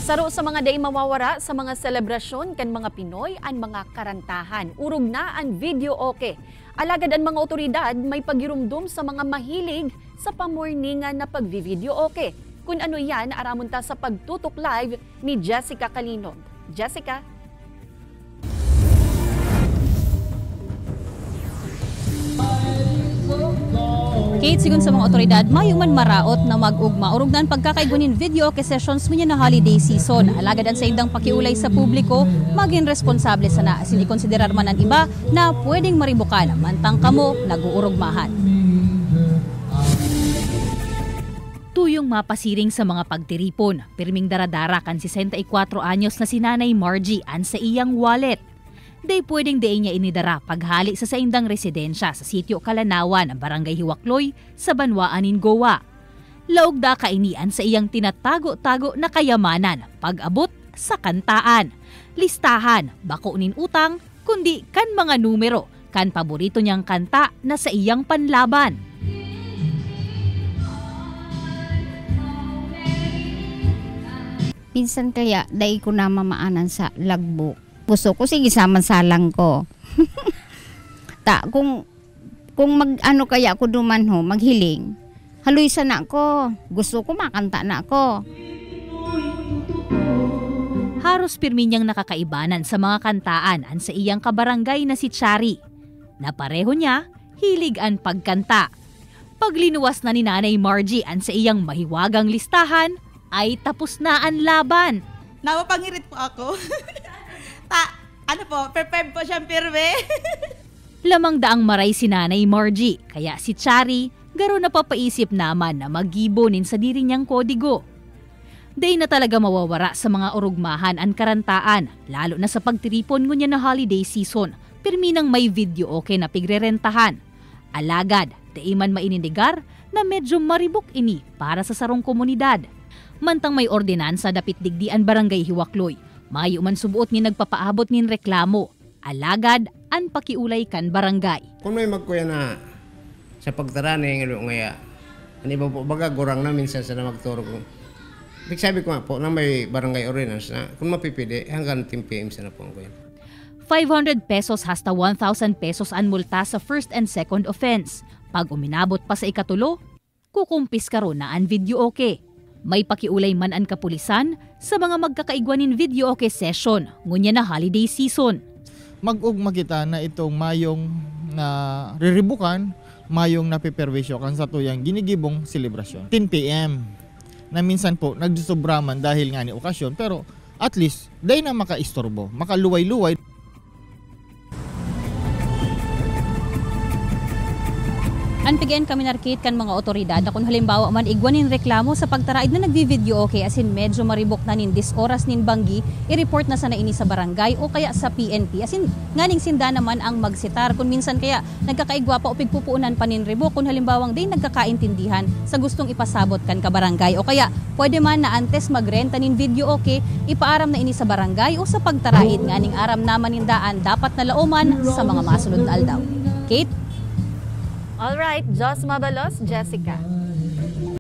Saro sa mga day mawawara sa mga selebrasyon kan mga Pinoy ang mga karantahan. Urog na ang video okay. Alagad ang mga otoridad may pagirumdum sa mga mahilig sa pamorningan na pagvi-video okay. Kung ano yan, aramon ta sa pagtutok live ni Jessica Calinog. Jessica? Kate, sigun sa mga otoridad, mayuman maraot na mag-ugma. Urog na ang pagkakaigunin video okay sessions mo niya na holiday season. Alagadan sa indang pakiulay sa publiko, maging responsable sana. Asin ikonsiderar man ang iba na pwedeng maribukan, mantang kamo nag-uurugmahan. Tuyong mapasiring sa mga pagtiripon. Pirming daradara kan 64 anyos na si Nanay Margie an sa iyang wallet. Day pwedeng day niya inidara paghali sa saindang residensya sa sitio Kalanawan ng Barangay Hiwakloy sa Banwaanin, Goa. Laog da kainian sa iyang tinatago-tago na kayamanan pag-abot sa kantaan. Listahan, bako nin utang, kundi kan mga numero, kan paborito niyang kanta na sa iyang panlaban. Pinsan kaya dahil ko na mamaanan sa logbook. Gusto ko sige saman-salang ko. Kung mag-ano kaya ako duman ho, maghiling. Haloy sana ko. Gusto ko makanta na ako. Haros pirmi niyang nakakaibanan sa mga kantaan an sa iyang kabarangay na si Chari. Na pareho niya, hilig ang pagkanta. Paglinuwas na ni Nanay Margie an sa iyang mahiwagang listahan, ay tapos na ang laban. Napapangirit po ako. Prepared po siyang pirme. Lamang daang maray si Nanay Margie, kaya si Chari, garo na papaisip naman na magibonin sa diri niyang kodigo. Day na talaga mawawara sa mga urugmahan ang karantaan, lalo na sa pagtiripon ngunya na holiday season, pirmi nang may video okay na pigrerentahan. Alagad, daiman mainindigar na medyo maribok ini para sa sarong komunidad. Mantang may ordinansa dapit digdian Barangay Hiwakloy, mayo man subuot ni nagpapaabot nin reklamo. Alagad, an pakiulay kan barangay. Kung may magkuya na sa pagtarani ng ngaya, ang iba po baga gurang na minsan sa na magturo ko. Sabi ko nga po na may barangay ordinance na kung mapipili hanggang 10 PM sana po ang kuya. 500 pesos hasta 1,000 pesos ang multa sa first and second offense. Pag uminabot pa sa ikatulo, kukumpis ka ron na ang video okay. May pakiulay man ang kapulisan sa mga magkakaigwanin video okay session ngunya na holiday season. Mag-ugma kita na itong mayong na riribukan, mayong napiperwisyo kan sa tuyang ginigibong selebrasyon. 10 PM na minsan po nagsusobraman dahil nga ni okasyon, pero at least dahil na makaistorbo, makaluway-luway. Anpigen kami narkit kan mga otoridad na kung halimbawa man igwanin reklamo sa pagtaraid na nagvi-video okay asin medyo maribok na nin disoras nin banggi, i-report na sana ini sa barangay o kaya sa PNP. Asin nganing sinda naman ang magsitar kung minsan kaya nagkakaigwa pa o pigpupuunan pa nin ribok kung halimbawang day nagkakaintindihan sa gustong ipasabot kan ka barangay o kaya pwede man na antes magrenta nin video okay, ipaaram na ini sa barangay o sa pagtaraid nganing aram naman nindaan dapat na lauman sa mga masunod na aldaw. Kate? Alright, Jos Mabalos, Jessica.